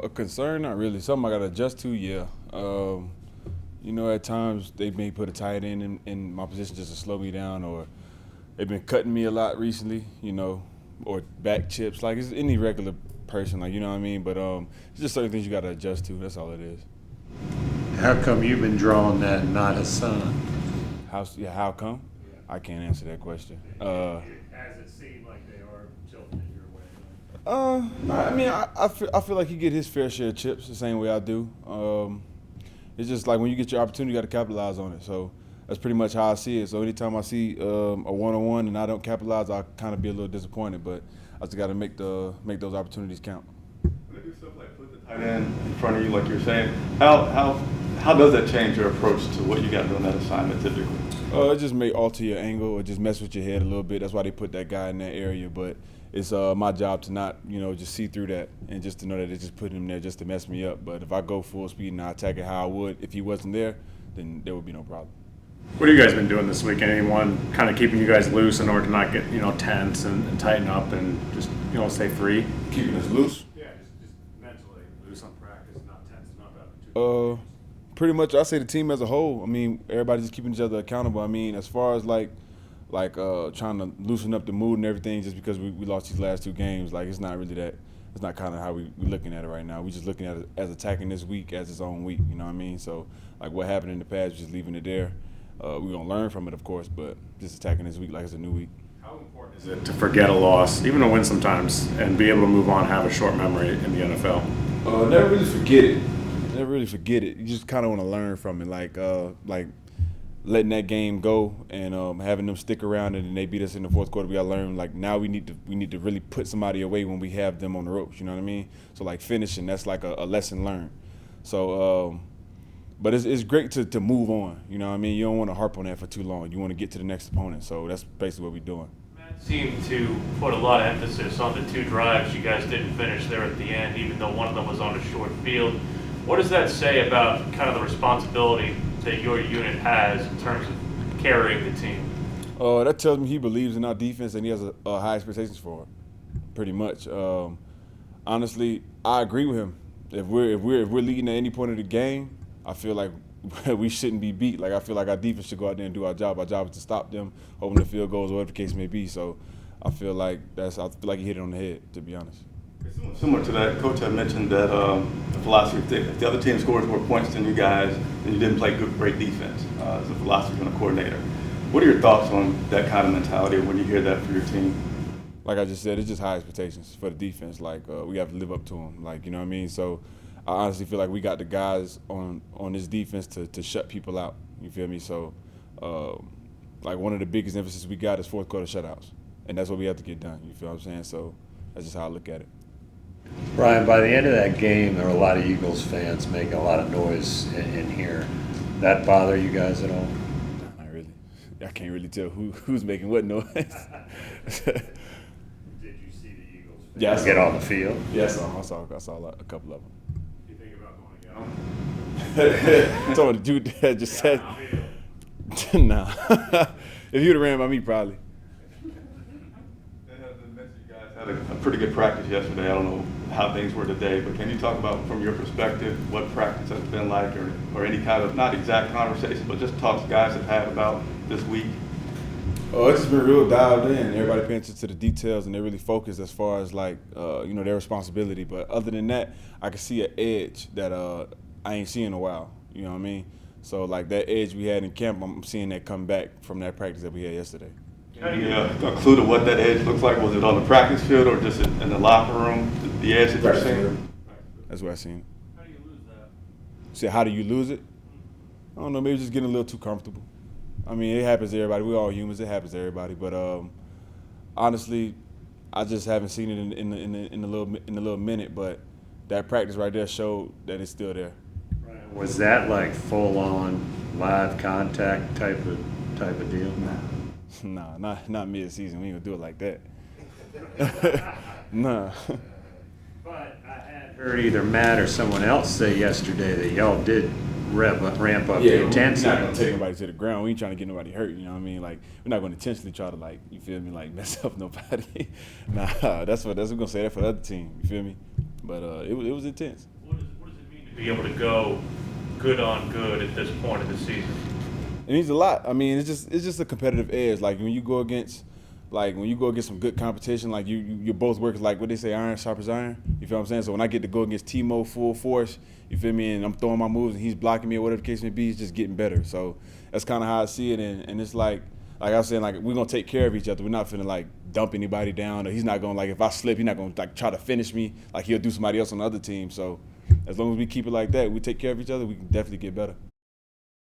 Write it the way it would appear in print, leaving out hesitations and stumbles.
A concern, not really. Something I got to adjust to, yeah. At times they may put a tight end in my position just to slow me down, or they've been cutting me a lot recently, or back chips. Like, it's any regular person, like, you know what I mean? But it's just certain things you got to adjust to. That's all it is. How come you've been drawing that and not Hassan? How come? I can't answer that question. Has it seemed like they are tilting your way? I mean, I feel like he get his fair share of chips the same way I do. It's just like when you get your opportunity, you got to capitalize on it. So that's pretty much how I see it. So anytime I see a one-on-one and I don't capitalize, I kind of be a little disappointed. But I just got to make those opportunities count. When they do stuff like put the tight end in front of you, like you're saying, how does that change your approach to what you got to do on that assignment typically? It just may alter your angle or just mess with your head a little bit. That's why they put that guy in that area. But it's my job to not, just see through that and just to know that they're just putting him there just to mess me up. But if I go full speed and I attack it how I would if he wasn't there, then there would be no problem. What have you guys been doing this week? Anyone kind of keeping you guys loose in order to not get, tense and tighten up and just, stay free? Keeping us loose? Yeah, just mentally loose on practice, not tense, not about Pretty much, I say the team as a whole. I mean, everybody's just keeping each other accountable. I mean, as far as like trying to loosen up the mood and everything, just because we lost these last two games, like it's not really that. It's not kind of how we looking at it right now. We just looking at it as attacking this week as its own week. You know what I mean? So like what happened in the past, just leaving it there. We're gonna learn from it, of course, but just attacking this week like it's a new week. How important is it to forget a loss, even to win sometimes, and be able to move on, have a short memory in the NFL? Never really forget it. Never really forget it. You just kind of want to learn from it, like letting that game go and having them stick around and they beat us in the fourth quarter. We got to learn, like, now we need to really put somebody away when we have them on the ropes. You know what I mean? So like finishing, that's like a lesson learned. So, but it's great to move on. You know what I mean? You don't want to harp on that for too long. You want to get to the next opponent. So that's basically what we're doing. Matt seemed to put a lot of emphasis on the two drives you guys didn't finish there at the end, even though one of them was on a short field. What does that say about kind of the responsibility that your unit has in terms of carrying the team? That tells me he believes in our defense and he has a high expectations for it, pretty much. Honestly, I agree with him. If we're leading at any point of the game, I feel like we shouldn't be beat. Like, I feel like our defense should go out there and do our job. Our job is to stop them, open the field goals, or whatever the case may be. So I feel like he hit it on the head, to be honest. Similar to that, Coach had mentioned that the philosophy, if the other team scores more points than you guys, then you didn't play great defense as a philosophy from a coordinator. What are your thoughts on that kind of mentality when you hear that for your team? Like I just said, it's just high expectations for the defense. Like, we have to live up to them. Like, you know what I mean? So I honestly feel like we got the guys on this defense to shut people out. You feel me? So, like, one of the biggest emphasis we got is fourth quarter shutouts. And that's what we have to get done. You feel what I'm saying? So that's just how I look at it. Brian, by the end of that game, there were a lot of Eagles fans making a lot of noise in here. That bother you guys at all? Not really. I can't really tell who's making what noise. Did you see the Eagles fans? Yeah, Get on the field? Yes, I saw a couple of them. Do you think about going to get them? Told the dude that just said, nah. If you'd have ran by me, probably. You guys had a pretty good practice yesterday. I don't know how things were today, but can you talk about, from your perspective, what practice has been like, or any kind of, not exact conversation, but just talks guys have had about this week? Oh, it's just been real dialed in. Everybody paying attention to the details, and they're really focused as far as like their responsibility. But other than that, I can see an edge that I ain't seen in a while. You know what I mean? So like that edge we had in camp, I'm seeing that come back from that practice that we had yesterday. Can you include what that edge looks like? Was it on the practice field or just in the locker room? The edge that you're seeing? That's what I seen. How do you lose that? Say, how do you lose it? I don't know. Maybe just getting a little too comfortable. I mean, it happens to everybody. We're all humans. It happens to everybody. But honestly, I just haven't seen it in a little minute. But that practice right there showed that it's still there. Right. Was that like full-on live contact type of deal? Nah, not mid-season. We ain't gonna do it like that. Nah. But I had heard either Matt or someone else say yesterday that y'all did ramp up the intensity. We're not gonna take nobody to the ground. We ain't trying to get nobody hurt. You know what I mean? Like, we're not gonna intentionally try to, like, you feel me, like mess up nobody. Nah, that's what we're gonna say that for the other team. You feel me? But it was intense. be able to go good on good at this point of the season? It means a lot. I mean, it's just a competitive edge. Like when you go against some good competition, like you're both working, like what they say, iron sharpens iron. You feel what I'm saying? So when I get to go against Timo full force, you feel me, and I'm throwing my moves and he's blocking me or whatever the case may be, it's just getting better. So that's kind of how I see it, and it's like I was saying, like we're gonna take care of each other. We're not finna like dump anybody down, or he's not gonna, like, if I slip, he's not gonna like try to finish me like he'll do somebody else on the other team. So as long as we keep it like that, we take care of each other, we can definitely get better.